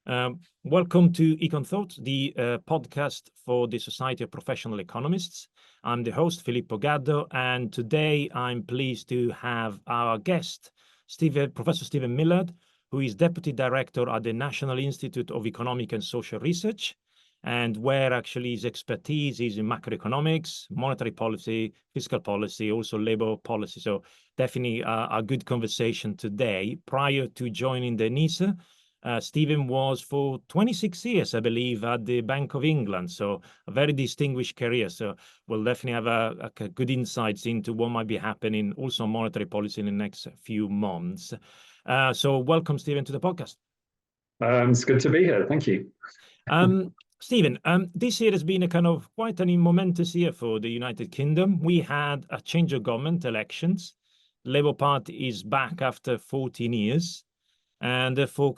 Welcome to Econ Thought, the podcast for the Society of Professional Economists. I'm the host, Filippo Gaddo, and today I'm pleased to have our guest, Professor Stephen Millard, who is Deputy Director at the National Institute of Economic and Social Research, and where actually his expertise is in macroeconomics, monetary policy, fiscal policy, also labor policy. So definitely a good conversation today. Prior to joining the NISA, Stephen was for 26 years, I believe, at the Bank of England. So a very distinguished career. So we'll definitely have a good insights into what might be happening also on monetary policy in the next few months. So welcome, Stephen, to the podcast. It's good to be here. Thank you. Stephen, this year has been a kind of quite an momentous year for the United Kingdom. We had a change of government, elections. Labour Party is back after 14 years. And therefore,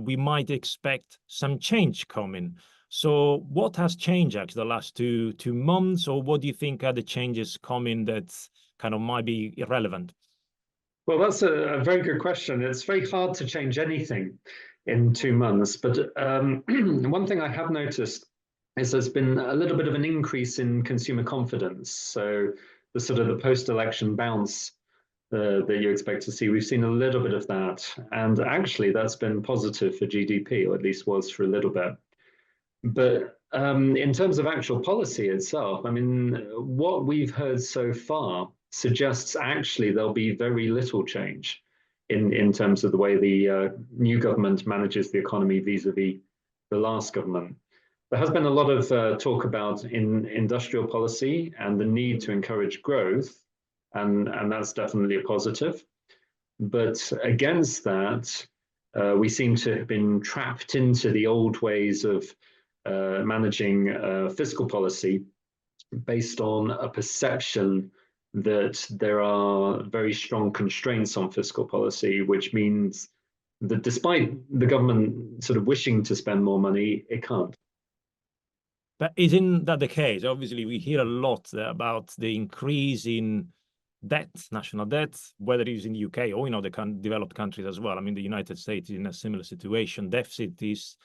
we might expect some change coming. So what has changed actually the last two months, or what do you think are the changes coming that kind of might be irrelevant? Well, that's a very good question. It's very hard to change anything in 2 months. But one thing I have noticed is there's been a little bit of an increase in consumer confidence. So the sort of the post-election bounce that you expect to see, we've seen a little bit of that. And actually, that's been positive for GDP, or at least was for a little bit. But in terms of actual policy itself, I mean, what we've heard so far suggests actually there'll be very little change in terms of the way the new government manages the economy vis-a-vis the last government. There has been a lot of talk about industrial policy and the need to encourage growth, and that's definitely a positive. But against that, we seem to have been trapped into the old ways of managing fiscal policy based on a perception that there are very strong constraints on fiscal policy, which means that despite the government sort of wishing to spend more money, it can't. But isn't that the case? Obviously, we hear a lot about the increase in debt, national debt, whether it is in the UK or the developed countries as well. I mean, the United States is in a similar situation. Deficit is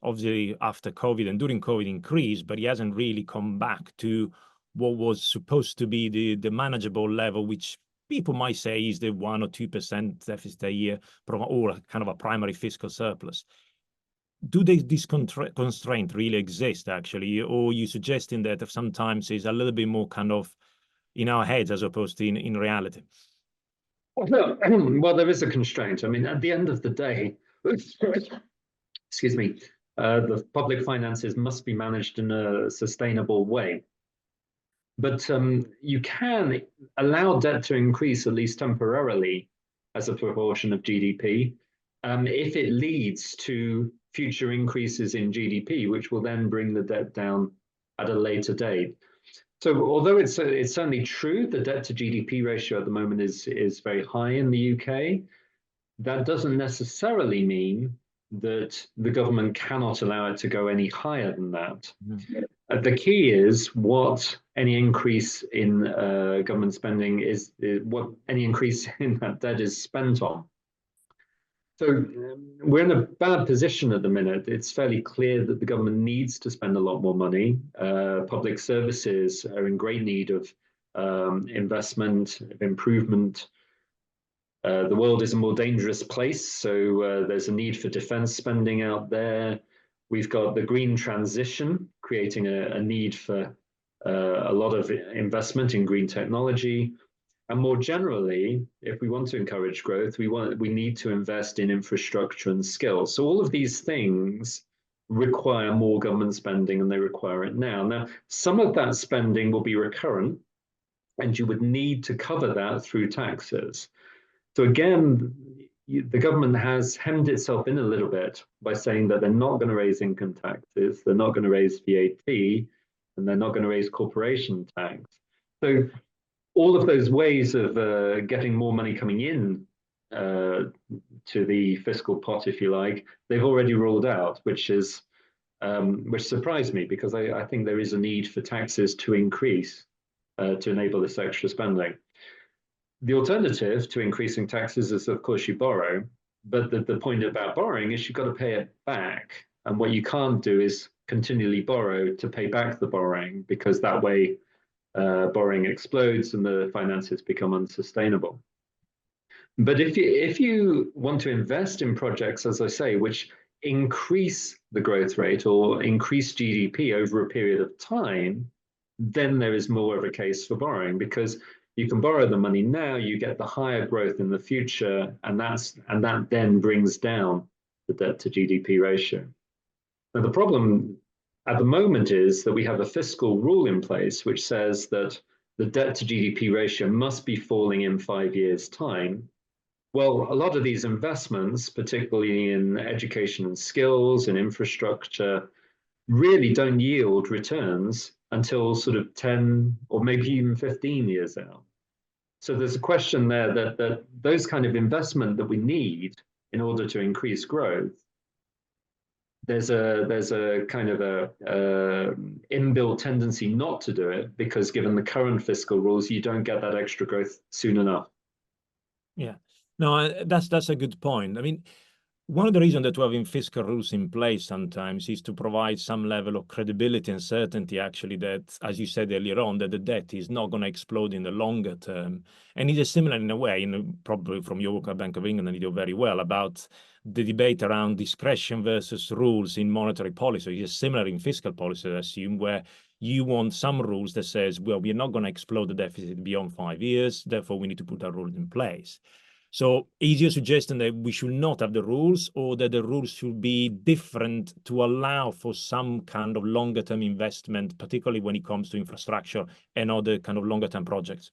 obviously after COVID and during COVID increased, but it hasn't really come back to what was supposed to be the manageable level, which people might say is the 1 or 2% deficit a year, or kind of a primary fiscal surplus. Do this constraint really exist, actually? Or are you suggesting that sometimes it's a little bit more kind of in our heads as opposed to in reality? Well, there is a constraint. I mean, at the end of the day, excuse me, the public finances must be managed in a sustainable way. But you can allow debt to increase, at least temporarily, as a proportion of GDP, if it leads to future increases in GDP, which will then bring the debt down at a later date. So although it's certainly true the debt to GDP ratio at the moment is very high in the UK, that doesn't necessarily mean that the government cannot allow it to go any higher than that. Mm-hmm. The key is what any increase in government spending is what any increase in that debt is spent on. So we're in a bad position at the minute. It's fairly clear that the government needs to spend a lot more money. Public services are in great need of investment, of improvement. The world is a more dangerous place, so there's a need for defense spending out there. We've got the green transition, creating a need for a lot of investment in green technology. And more generally, if we want to encourage growth, we need to invest in infrastructure and skills. So all of these things require more government spending, and they require it now. Now, some of that spending will be recurrent, and you would need to cover that through taxes. So again, the government has hemmed itself in a little bit by saying that they're not going to raise income taxes, they're not going to raise VAT, and they're not going to raise corporation tax. So all of those ways of getting more money coming in to the fiscal pot, if you like, they've already ruled out, which surprised me, because I think there is a need for taxes to increase to enable this extra spending. The alternative to increasing taxes is, of course, you borrow. But the point about borrowing is you've got to pay it back. And what you can't do is continually borrow to pay back the borrowing, because that way borrowing explodes and the finances become unsustainable. But if you want to invest in projects, as I say, which increase the growth rate or increase GDP over a period of time, then there is more of a case for borrowing, because you can borrow the money now, you get the higher growth in the future, and that then brings down the debt to GDP ratio. Now, the problem at the moment is that we have a fiscal rule in place which says that the debt to GDP ratio must be falling in 5 years' time. Well, a lot of these investments, particularly in education and skills and infrastructure, really don't yield returns until sort of 10 or maybe even 15 years out. So there's a question there that those kind of investment that we need in order to increase growth, there's a kind of a inbuilt tendency not to do it, because given the current fiscal rules, you don't get that extra growth soon enough. Yeah, no, that's a good point. I mean, one of the reasons that we're having fiscal rules in place sometimes is to provide some level of credibility and certainty, actually, that, as you said earlier on, that the debt is not going to explode in the longer term. And it is similar in a way, probably from your work at Bank of England, and you do very well, about the debate around discretion versus rules in monetary policy. It's similar in fiscal policy, I assume, where you want some rules that says, well, we're not going to explode the deficit beyond 5 years, therefore we need to put our rules in place. So is your suggestion that we should not have the rules, or that the rules should be different to allow for some kind of longer term investment, particularly when it comes to infrastructure and other kind of longer term projects?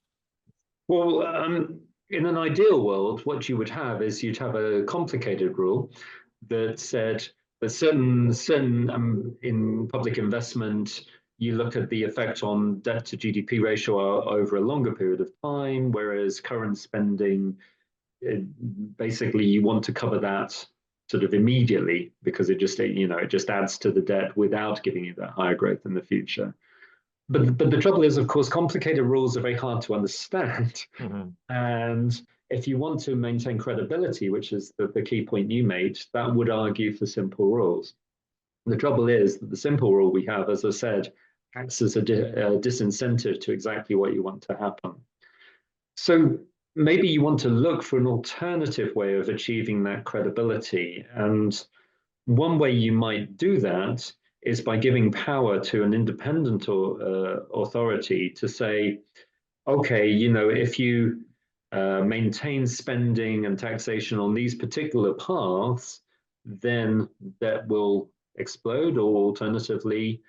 Well, in an ideal world, what you would have is you'd have a complicated rule that said that certain in public investment, you look at the effect on debt to GDP ratio over a longer period of time, whereas current spending, basically you want to cover that sort of immediately, because it just adds to the debt without giving you that higher growth in the future. But the trouble is, of course, complicated rules are very hard to understand. Mm-hmm. And if you want to maintain credibility, which is the key point you made, that would argue for simple rules. The trouble is that the simple rule we have, as I said, acts as a disincentive to exactly what you want to happen. So maybe you want to look for an alternative way of achieving that credibility. And one way you might do that is by giving power to an independent authority to say, okay, if you maintain spending and taxation on these particular paths, then that will explode. Or alternatively,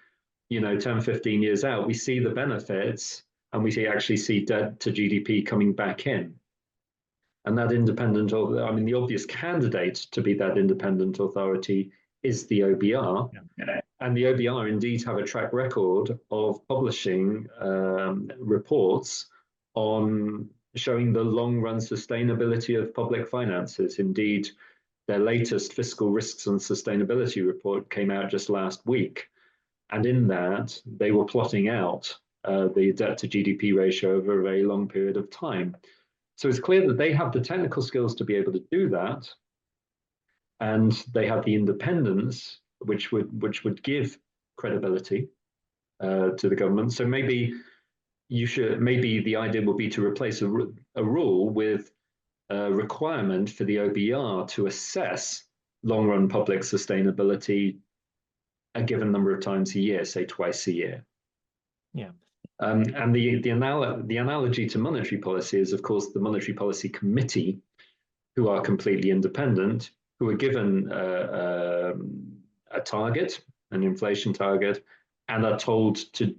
10, 15 years out, we see the benefits and we actually see debt to GDP coming back in. And that independent, the obvious candidate to be that independent authority is the OBR. Yeah. And the OBR indeed have a track record of publishing reports on showing the long-run sustainability of public finances. Indeed, their latest fiscal risks and sustainability report came out just last week. And in that, they were plotting out the debt to GDP ratio over a very long period of time. So it's clear that they have the technical skills to be able to do that. And they have the independence, which would give credibility to the government. So maybe the idea would be to replace a rule with a requirement for the OBR to assess long-run public sustainability a given number of times a year, say twice a year. Yeah. And the analogy to monetary policy is, of course, the Monetary Policy Committee, who are completely independent, who are given a target, an inflation target, and are told to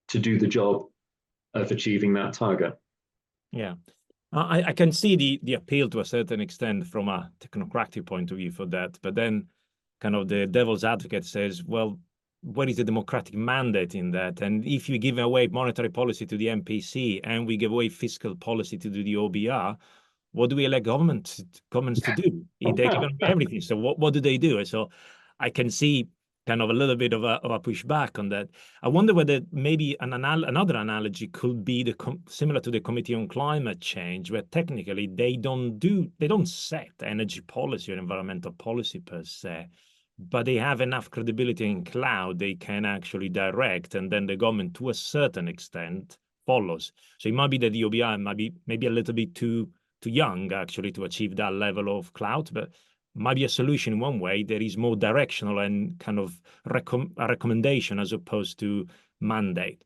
do the job of achieving that target. Yeah. I can see the appeal to a certain extent from a technocratic point of view for that, but then kind of the devil's advocate says, well, what is the democratic mandate in that? And if you give away monetary policy to the MPC and we give away fiscal policy to the OBR, what do we elect governments to do? They give away everything. So what do they do? So I can see kind of a little bit of a pushback on that. I wonder whether maybe another analogy could be similar to the Committee on Climate Change, where technically they don't set energy policy or environmental policy per se, but they have enough credibility in cloud they can actually direct, and then the government, to a certain extent, follows. So it might be that the OBI might be maybe a little bit too young actually to achieve that level of clout, but might be a solution in one way that is more directional and kind of a recommendation as opposed to mandate.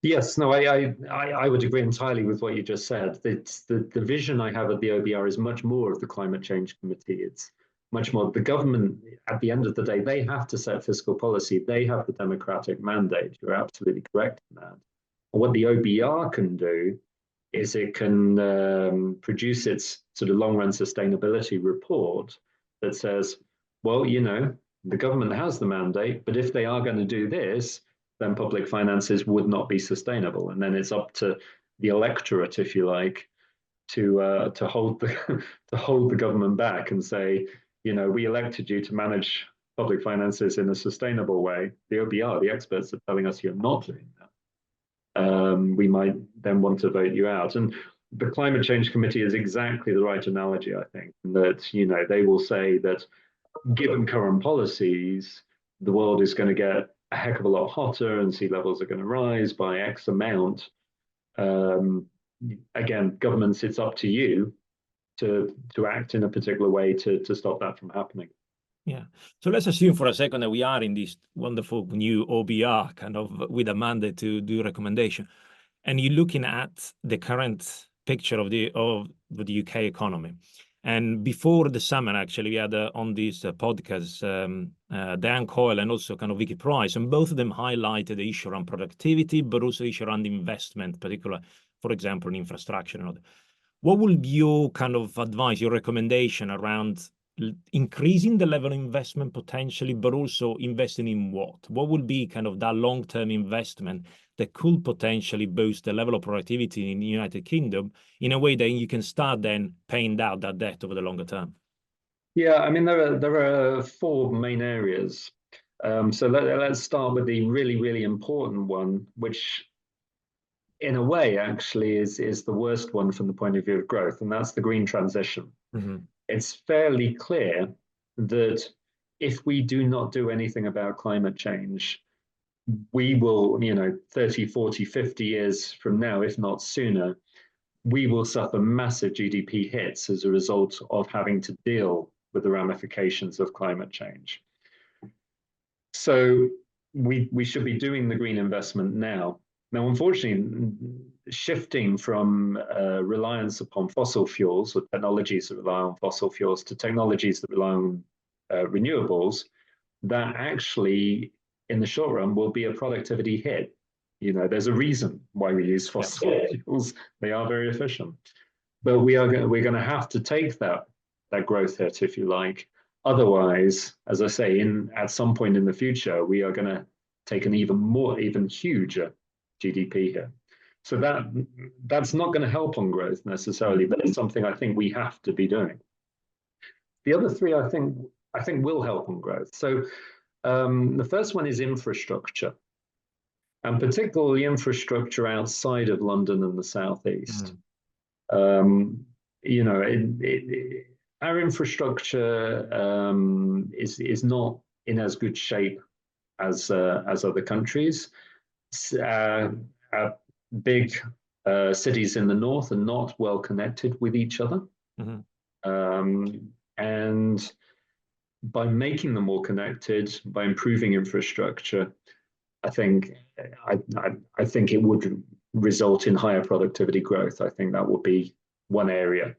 Yes, no, I would agree entirely with what you just said. It's the vision I have of the OBR is much more of the Climate Change Committee. It's much more the government. At the end of the day, they have to set fiscal policy. They have the democratic mandate. You're absolutely correct in that. And what the OBR can do is it can produce its sort of long-run sustainability report that says, well, you know, the government has the mandate, but if they are going to do this, then public finances would not be sustainable. And then it's up to the electorate, if you like, to hold the government back and say, you know, we elected you to manage public finances in a sustainable way. The OBR, the experts, are telling us you're not doing that. We might then want to vote you out. And the Climate Change Committee is exactly the right analogy, I think, that, you know, they will say that given current policies, the world is going to get a heck of a lot hotter and sea levels are going to rise by X amount. Again, governments, it's up to you to act in a particular way to stop that from happening. Yeah. So let's assume for a second that we are in this wonderful new OBR kind of with a mandate to do recommendation. And you're looking at the current picture of the UK economy. And before the summer, actually, we had on this podcast, Dan Coyle and also kind of Vicky Price, and both of them highlighted the issue around productivity, but also the issue around investment, particularly, for example, in infrastructure and other. What would be your kind of advice, your recommendation around increasing the level of investment potentially, but also investing in what? What would be kind of that long-term investment that could potentially boost the level of productivity in the United Kingdom in a way that you can start then paying down that debt over the longer term? Yeah, I mean, there are four main areas. So let's start with the really, really important one, which in a way actually is the worst one from the point of view of growth, and that's the green transition. Mm-hmm. It's fairly clear that if we do not do anything about climate change, we will, 30, 40, 50 years from now, if not sooner, we will suffer massive GDP hits as a result of having to deal with the ramifications of climate change. So we should be doing the green investment now. Now, unfortunately, shifting from reliance upon fossil fuels or technologies that rely on fossil fuels to technologies that rely on renewables, that actually, in the short run, will be a productivity hit. There's a reason why we use fossil fuels. They are very efficient. But we're going to have to take that growth hit, if you like. Otherwise, as I say, at some point in the future, we are going to take an even huger GDP hit. So that's not going to help on growth necessarily, but it's something I think we have to be doing. The other three, I think will help on growth. So the first one is infrastructure, and particularly infrastructure outside of London and the Southeast. Our infrastructure is not in as good shape as other countries. Big cities in the north are not well connected with each other. And by making them more connected, by improving infrastructure, I think it would result in higher productivity growth. I think that would be one area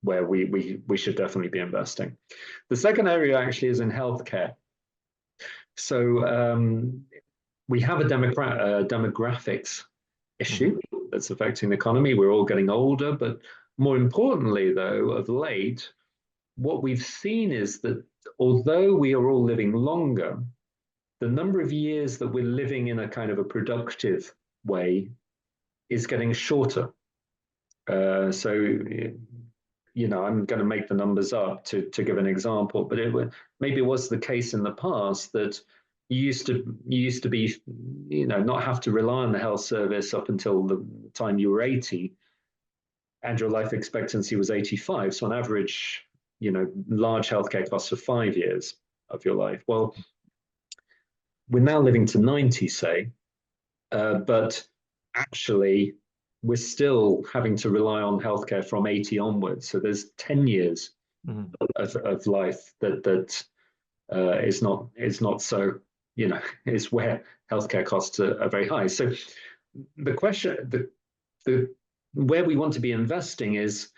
where we should definitely be investing. The second area actually is in healthcare. So we have a demographics issue that's affecting the economy. We're all getting older, but more importantly, though, of late, what we've seen is that although we are all living longer, the number of years that we're living in a kind of a productive way is getting shorter. So I'm going to make the numbers up to give an example, but maybe it was the case in the past that you used to be, not have to rely on the health service up until the time you were 80, and your life expectancy was 85. So on average, large healthcare costs for 5 years of your life. Well, we're now living to 90, say, but actually we're still having to rely on healthcare from 80 onwards. So there's 10 years of life that is not so, is where healthcare costs are very high. So the question, the where we want to be investing is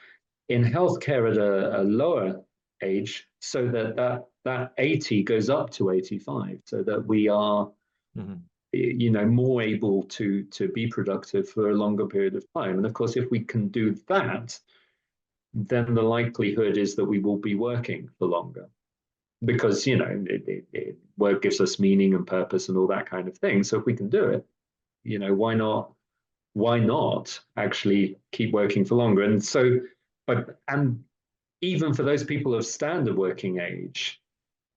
in healthcare at a lower age, so that 80 goes up to 85, so that we are more able to be productive for a longer period of time. And of course, if we can do that, then the likelihood is that we will be working for longer, because work gives us meaning and purpose and all that kind of thing. So if we can do it, why not actually keep working for longer? And so, and even for those people of standard working age,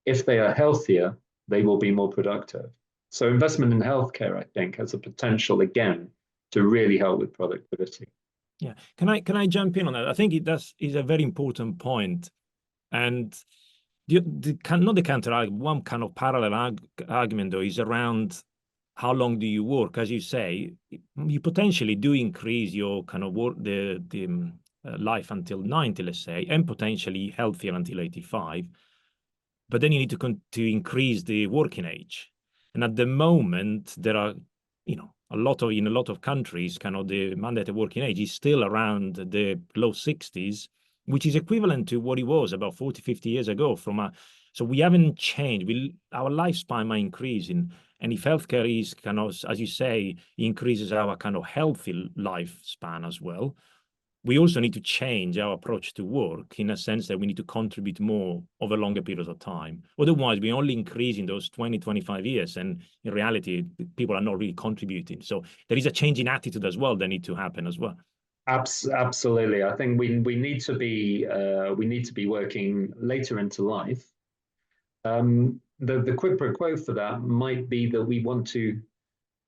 if they are healthier, they will be more productive. So investment in healthcare, I think, has a potential, again, to really help with productivity. Yeah. Can I jump in on that? I think is a very important point. And not the counter argument, one kind of parallel argument, though, is around how long do you work? As you say, you potentially do increase your kind of work, the life until 90, let's say, and potentially healthier until 85. But then you need to increase the working age. And at the moment, there are, in a lot of countries, kind of the mandatory working age is still around the low 60s, which is equivalent to what it was about 40, 50 years ago. So we haven't changed. Our lifespan might increase, and if healthcare is kind of, as you say, increases our kind of healthy lifespan as well, we also need to change our approach to work, in a sense that we need to contribute more over longer periods of time. Otherwise, we're only increasing those 20, 25 years, and in reality, people are not really contributing. So there is a change in attitude as well that need to happen as well. Absolutely. I think we need to be working later into life. The quid pro quo for that might be that we want to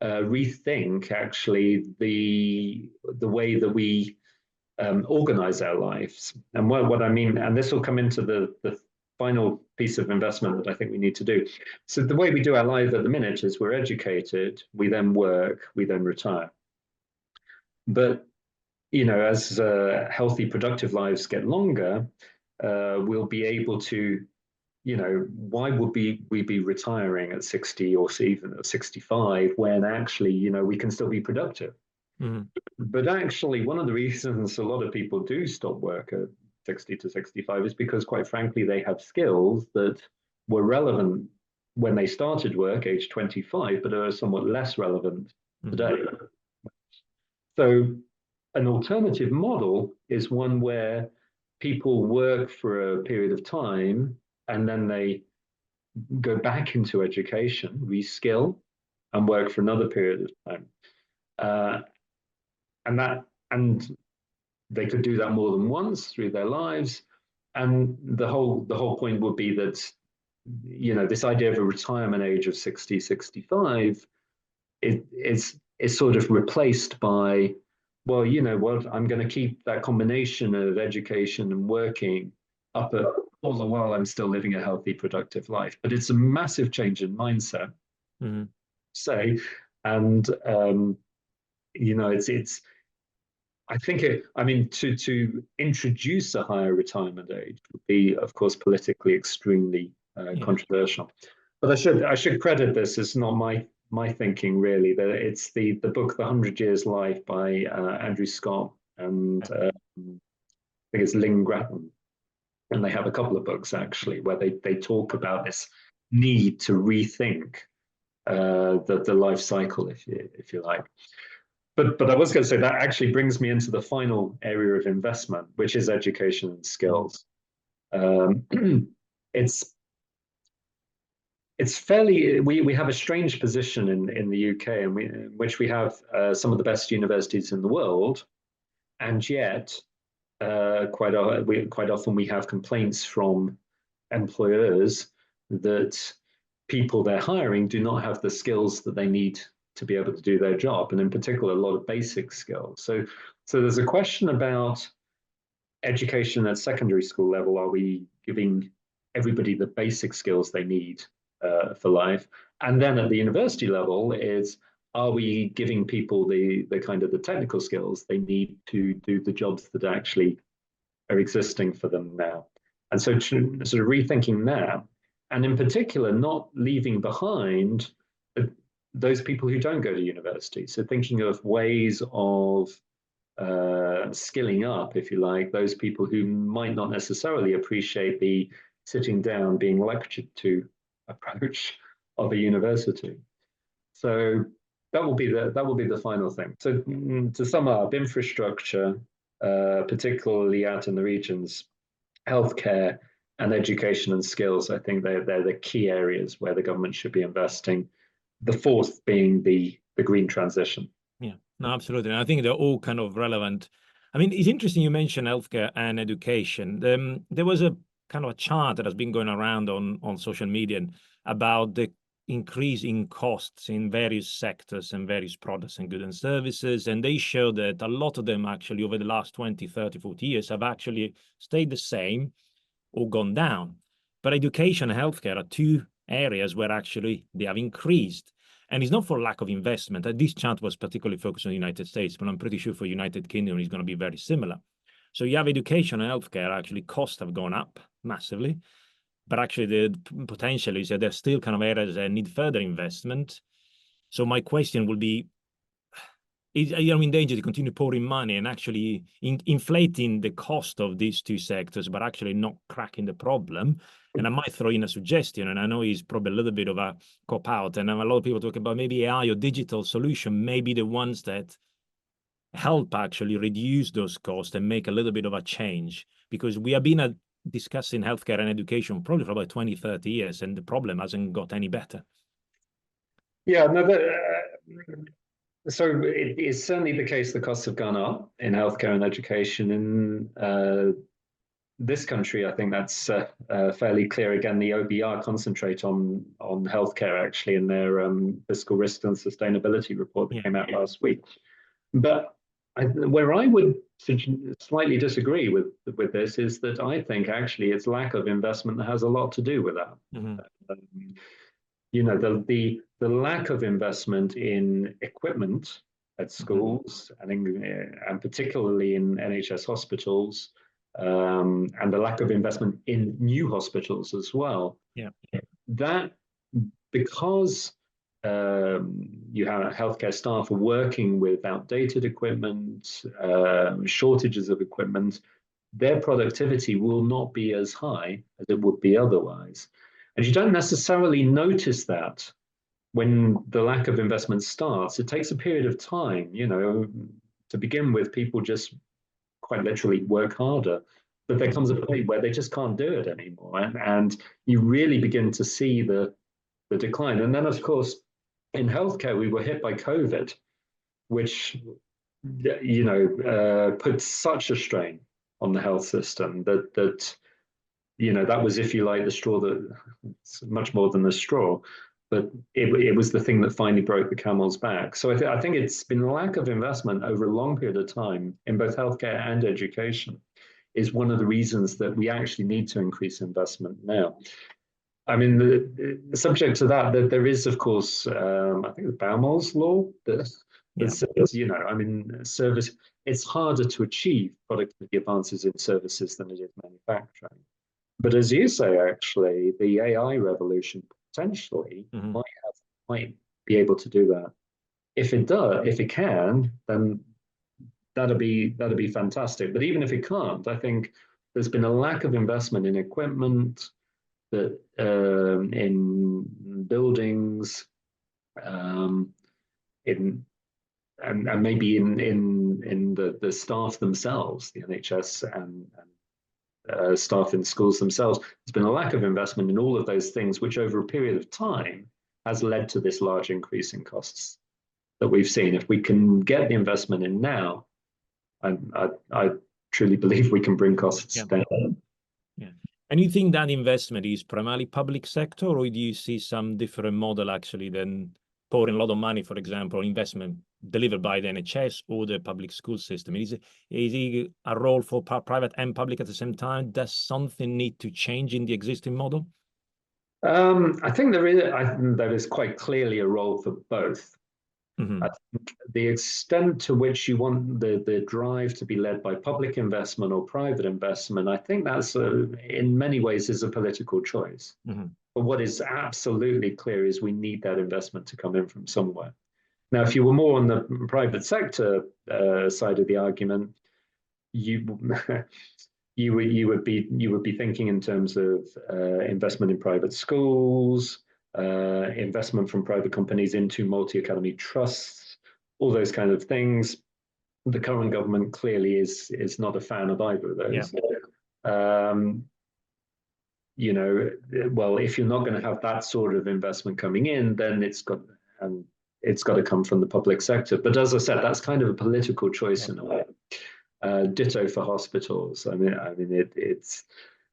rethink actually the way that we organize our lives. And what I mean, and this will come into the final piece of investment that I think we need to do. So the way we do our life at the minute is we're educated, we then work, we then retire. But as healthy, productive lives get longer, we'll be able to, why would we be retiring at 60 or even at 65 when actually, we can still be productive? But actually, one of the reasons a lot of people do stop work at 60 to 65 is because, quite frankly, they have skills that were relevant when they started work, age 25, but are somewhat less relevant today. So an alternative model is one where people work for a period of time and then they go back into education, reskill, and work for another period of time. And they could do that more than once through their lives. And the whole point would be that, this idea of a retirement age of 60, 65 is sort of replaced by, well, you know what, I'm going to keep that combination of education and working up all the while I'm still living a healthy, productive life. But it's a massive change in mindset, say, and it's. I think to introduce a higher retirement age would be, of course, politically extremely controversial. But I should credit this. It's not my thinking, really. That it's the book The 100 Years Life by Andrew Scott and I think it's Lynn Grattan, and they have a couple of books actually where they talk about this need to rethink the life cycle, if you like. But I was going to say that actually brings me into the final area of investment, which is education and skills. It's fairly, we have a strange position in the UK, in which we have some of the best universities in the world, and yet quite often we have complaints from employers that people they're hiring do not have the skills that they need to be able to do their job, and in particular, a lot of basic skills. So there's a question about education at secondary school level. Are we giving everybody the basic skills they need for life? And then at the university level is, are we giving people the kind of the technical skills they need to do the jobs that actually are existing for them now? And so sort of rethinking that, and in particular, not leaving behind those people who don't go to university. So thinking of ways of skilling up, if you like, those people who might not necessarily appreciate the sitting down, being lectured to approach of a university. So that will be the final thing. So to sum up, infrastructure, particularly out in the regions, healthcare and education and skills, I think they're the key areas where the government should be investing. The fourth being the green transition. Yeah, no, absolutely. And I think they're all kind of relevant. I mean, it's interesting you mentioned healthcare and education. There was a kind of a chart that has been going around on social media about the increase in costs in various sectors and various products and goods and services. And they show that a lot of them actually over the last 20, 30, 40 years have actually stayed the same or gone down. But education and healthcare are two areas where actually they have increased. And it's not for lack of investment. This chart was particularly focused on the United States, but I'm pretty sure for United Kingdom it's going to be very similar. So you have education and healthcare, actually costs have gone up massively, but actually the potential is that there's still kind of areas that need further investment. So my question will be, are we in danger to continue pouring money and actually inflating the cost of these two sectors, but actually not cracking the problem? And I might throw in a suggestion, and I know it's probably a little bit of a cop-out, and a lot of people talk about maybe AI or digital solution, maybe the ones that help actually reduce those costs and make a little bit of a change, because we have been discussing healthcare and education probably for about 20, 30 years, and the problem hasn't got any better. Yeah, no, so it is certainly the case the costs have gone up in healthcare and education. In this country, I think that's fairly clear. Again, the OBR concentrate on healthcare actually in their fiscal risk and sustainability report that came out last week. But where I would slightly disagree with this is that I think actually it's lack of investment that has a lot to do with that. Mm-hmm. You know, the lack of investment in equipment at schools, mm-hmm. and particularly in NHS hospitals, and the lack of investment in new hospitals as well. Yeah, that because you have healthcare staff working with outdated equipment, shortages of equipment, their productivity will not be as high as it would be otherwise. And you don't necessarily notice that when the lack of investment starts. It takes a period of time, you know, to begin with, people just quite literally work harder. But there comes a point where they just can't do it anymore. And you really begin to see the decline. And then, of course, in healthcare, we were hit by COVID, which, you know, put such a strain on the health system that you know, that was, if you like, the straw that, it's much more than the straw, but it was the thing that finally broke the camel's back. So I think it's been a lack of investment over a long period of time in both healthcare and education is one of the reasons that we actually need to increase investment now. I mean, the subject to that there is, of course, I think the Baumol's law that says, you know, I mean, service, it's harder to achieve productivity advances in services than it is manufacturing. But as you say, actually, the AI revolution potentially mm-hmm. might be able to do that. If it can, then that'll be fantastic. But even if it can't, I think there's been a lack of investment in equipment, that in buildings, and maybe in the staff themselves, the NHS and staff in schools themselves. There's been a lack of investment in all of those things, which over a period of time has led to this large increase in costs that we've seen. If we can get the investment in now, I truly believe we can bring costs Yeah. down. Yeah. And you think that investment is primarily public sector, or do you see some different model actually than pouring a lot of money, for example, investment delivered by the NHS or the public school system? Is it a role for private and public at the same time? Does something need to change in the existing model? I think there is quite clearly a role for both. Mm-hmm. I think the extent to which you want the drive to be led by public investment or private investment, I think that's in many ways is a political choice. Mm-hmm. But what is absolutely clear is we need that investment to come in from somewhere. Now, if you were more on the private sector side of the argument, you you would be thinking in terms of investment in private schools, investment from private companies into multi-academy trusts, all those kind of things. The current government clearly is not a fan of either of those. Yeah. You know, well, if you're not going to have that sort of investment coming in, then it's got to come from the public sector. But as I said, that's kind of a political choice in a way. Ditto for hospitals. I mean, it's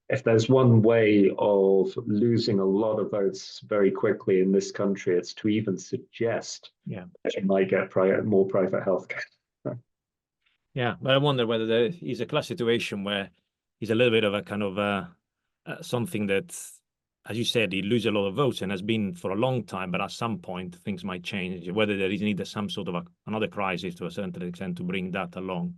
if there's one way of losing a lot of votes very quickly in this country, it's to even suggest that you might get more private healthcare. Yeah, but I wonder whether there is a class situation where it's a little bit of a kind of something that, as you said, it loses a lot of votes and has been for a long time, but at some point things might change, whether there is needed some sort of another crisis to a certain extent to bring that along.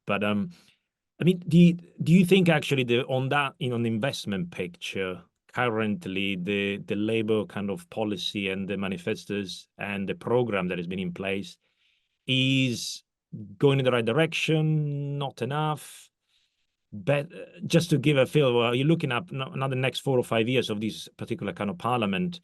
But I mean, do you think actually on that, the investment picture, currently the Labour kind of policy and the manifestos and the program that has been in place is going in the right direction, not enough? But just to give a feel, well, you're looking at another next 4 or 5 years of this particular kind of parliament.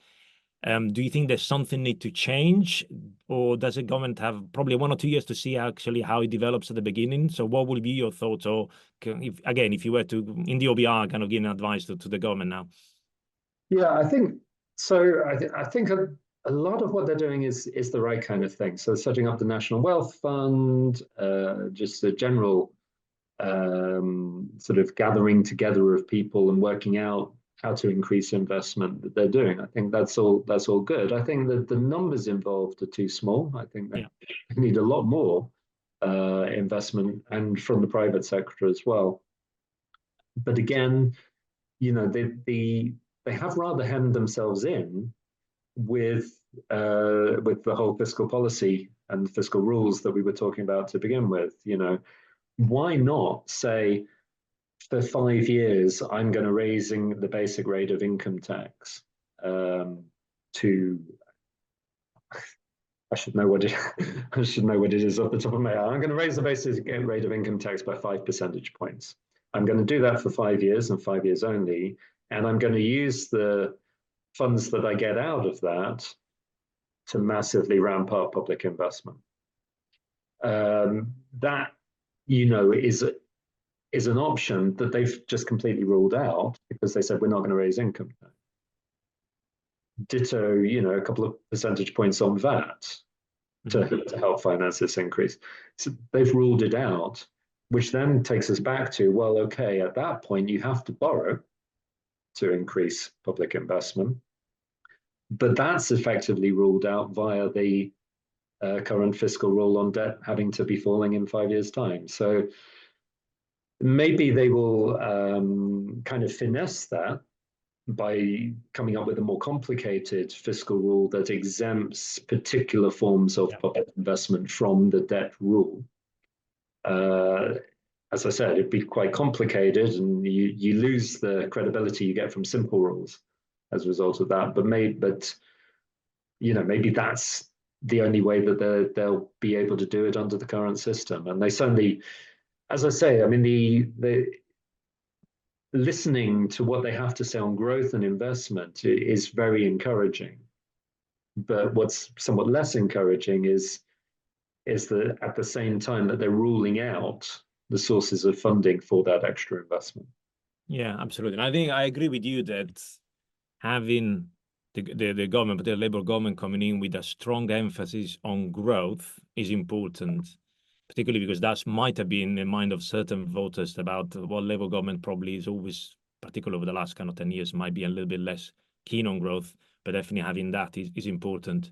Do you think there's something need to change, or does the government have probably 1 or 2 years to see actually how it develops at the beginning? So what will be your thoughts, or if you were to, in the OBR, kind of give advice to the government now? Yeah, I think so. I think a lot of what they're doing is the right kind of thing. So setting up the National Wealth Fund, just a general sort of gathering together of people and working out how to increase investment that they're doing. I think that's all good. I think that the numbers involved are too small. I think they need a lot more investment, and from the private sector as well. But again, you know, they have rather hemmed themselves in with the whole fiscal policy and fiscal rules that we were talking about to begin with. You know, why not say, for 5 years, I'm going to raising the basic rate of income tax to, I should know what it is off the top of my head. I'm going to raise the basic rate of income tax by 5 percentage points. I'm going to do that for 5 years and 5 years only, and I'm going to use the funds that I get out of that to massively ramp up public investment. That, you know, is an option that they've just completely ruled out because they said we're not going to raise income tax. Ditto, you know, a couple of percentage points on VAT to help finance this increase. So they've ruled it out, which then takes us back to, well, okay, at that point you have to borrow to increase public investment. But that's effectively ruled out via the current fiscal rule on debt having to be falling in 5 years' time. So maybe they will kind of finesse that by coming up with a more complicated fiscal rule that exempts particular forms of public investment from the debt rule. As I said, it'd be quite complicated, and you lose the credibility you get from simple rules as a result of that. But you know, maybe that's the only way that they'll be able to do it under the current system. And they certainly, as I say, I mean, the listening to what they have to say on growth and investment is very encouraging. But what's somewhat less encouraging is that at the same time that they're ruling out the sources of funding for that extra investment. Yeah, absolutely. And I think I agree with you that having the government, the Labour government coming in with a strong emphasis on growth is important. particularly because that might have been in the mind of certain voters about what Labour government probably is always, particularly over the last kind of 10 years, might be a little bit less keen on growth, but definitely having that is important.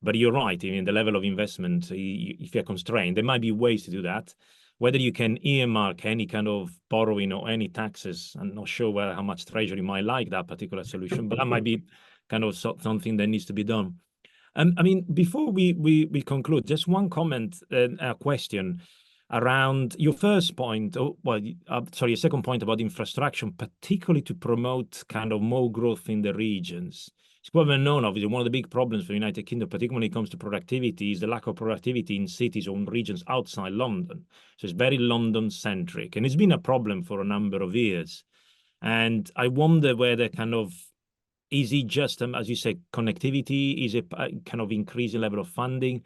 But you're right, I mean, the level of investment, if you're constrained, there might be ways to do that. Whether you can earmark any kind of borrowing or any taxes, I'm not sure how much Treasury might like that particular solution, but that might be kind of something that needs to be done. I mean, before we conclude, just one comment, a question around your first point, sorry, your second point about infrastructure, particularly to promote kind of more growth in the regions. It's quite well known, obviously, one of the big problems for the United Kingdom, particularly when it comes to productivity, is the lack of productivity in cities or in regions outside London. So it's very London-centric, and it's been a problem for a number of years. And I wonder whether kind of, is it just, as you say, connectivity? Is it a kind of increasing level of funding?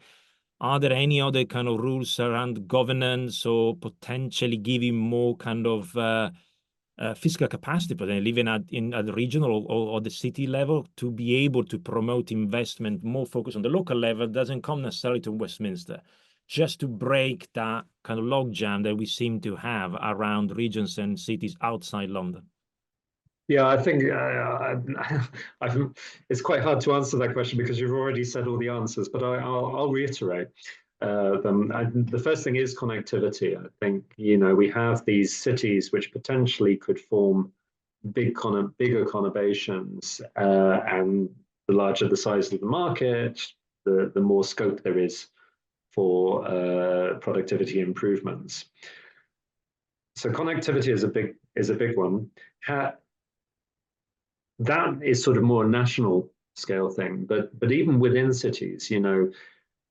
Are there any other kind of rules around governance or potentially giving more kind of fiscal capacity, but then living at the regional or the city level to be able to promote investment, more focus on the local level, doesn't come necessarily to Westminster, just to break that kind of logjam that we seem to have around regions and cities outside London? Yeah, I think it's quite hard to answer that question because you've already said all the answers, but I'll reiterate them. The first thing is connectivity. I think, we have these cities which potentially could form bigger conurbations, and the larger the size of the market, the more scope there is for productivity improvements. So connectivity is a big one. That is sort of more a national scale thing, but even within cities, a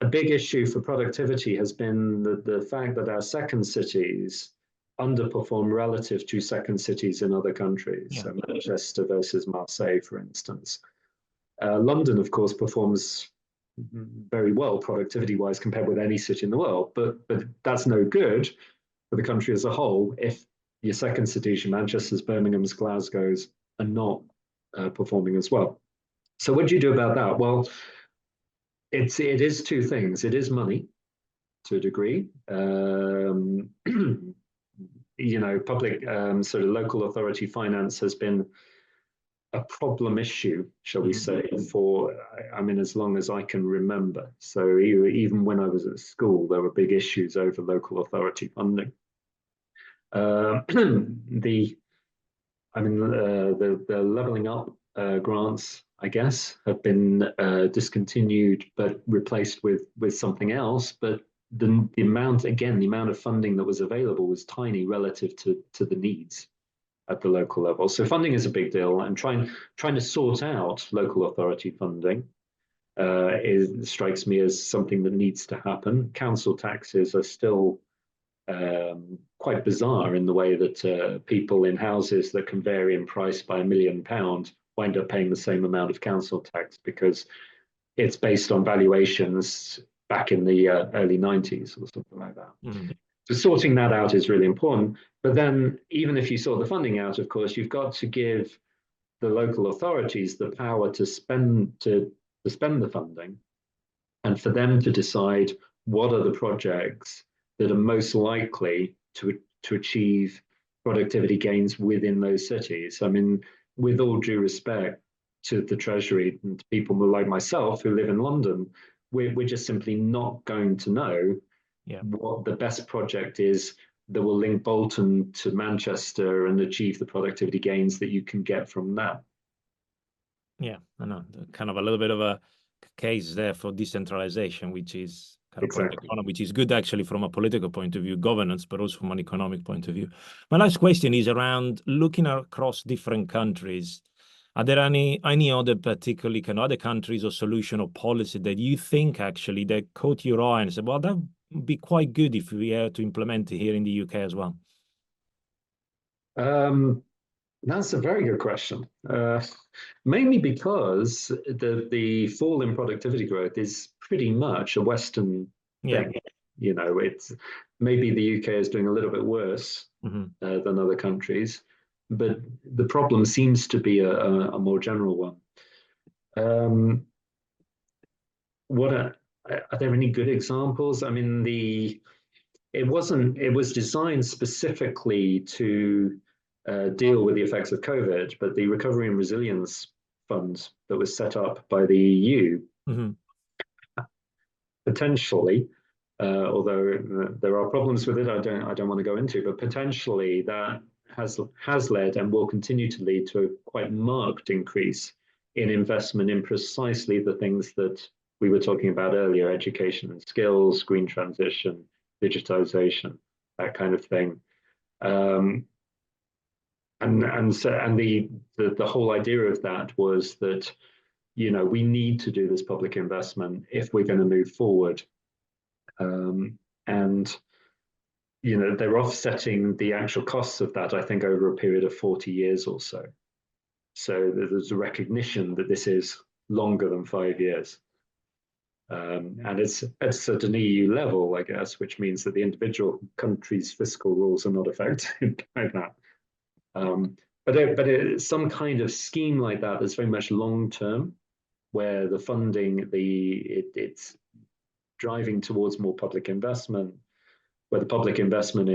big issue for productivity has been the fact that our second cities underperform relative to second cities in other countries. Yeah. So Manchester versus Marseille, for instance. London, of course, performs very well productivity-wise compared with any city in the world, but that's no good for the country as a whole if your second cities, your Manchesters, Birmingham's, Glasgow's, are not performing as well. So what do you do about that? Well, it is two things. It is money to a degree. Public sort of local authority finance has been a problem issue, shall we say, for, as long as I can remember. So even when I was at school, there were big issues over local authority funding. The levelling up grants, I guess, have been discontinued but replaced with something else. But the amount of funding that was available was tiny relative to the needs at the local level. So funding is a big deal, and trying to sort out local authority funding strikes me as something that needs to happen. Council taxes are still quite bizarre in the way that people in houses that can vary in price by £1 million wind up paying the same amount of council tax because it's based on valuations back in the early 90s or something like that. So sorting that out is really important. But then even if you sort the funding out, of course, you've got to give the local authorities the power to spend the funding, and for them to decide what are the projects that are most likely to achieve productivity gains within those cities. With all due respect to the Treasury and to people like myself who live in London, we're just simply not going to know what the best project is that will link Bolton to Manchester and achieve the productivity gains that you can get from that. Yeah, I know. Kind of a little bit of a case there for decentralization, which is kind of which is good actually from a political point of view, governance, but also from an economic point of view. My last question is around looking across different countries. Are there any other particularly kind of other countries or solution or policy that you think actually that caught your eye and said, well, that would be quite good if we were to implement it here in the UK as well? That's a very good question. Mainly because the fall in productivity growth is pretty much a Western thing. It's maybe the UK is doing a little bit worse than other countries, but the problem seems to be a more general one. Are there any good examples? it wasn't. It was designed specifically to deal with the effects of COVID, but the Recovery and Resilience Fund that was set up by the EU Mm-hmm. potentially, although there are problems with it, I don't want to go into, but potentially that has led and will continue to lead to a quite marked increase in investment in precisely the things that we were talking about earlier: education and skills, green transition, digitization, that kind of thing. And the whole idea of that was that, we need to do this public investment if we're going to move forward. And they're offsetting the actual costs of that, I think, over a period of 40 years or so. So there's a recognition that this is longer than 5 years. And it's at an EU level, I guess, which means that the individual countries' fiscal rules are not affected by that. But some kind of scheme like that is very much long term, where the funding, it's driving towards more public investment, where the public investment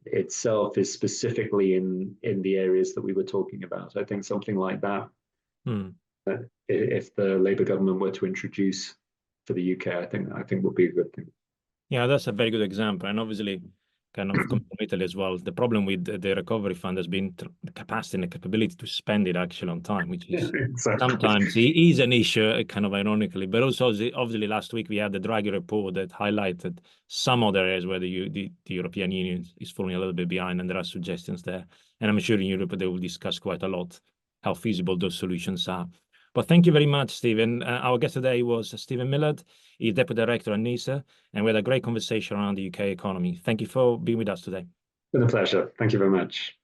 itself is specifically in the areas that we were talking about. I think something like that, if the Labour government were to introduce for the UK, I think would be a good thing. Yeah, that's a very good example, and obviously, kind of from Italy as well. The problem with the recovery fund has been the capacity and the capability to spend it actually on time, which is Exactly. sometimes is an issue, kind of ironically. But also, obviously, last week we had the Draghi report that highlighted some other areas where the European Union is falling a little bit behind, and there are suggestions there. And I'm sure in Europe they will discuss quite a lot how feasible those solutions are. But thank you very much, Stephen. Our guest today was Stephen Millard. He's Deputy Director at NISA, and we had a great conversation around the UK economy. Thank you for being with us today. It's been a pleasure. Thank you very much.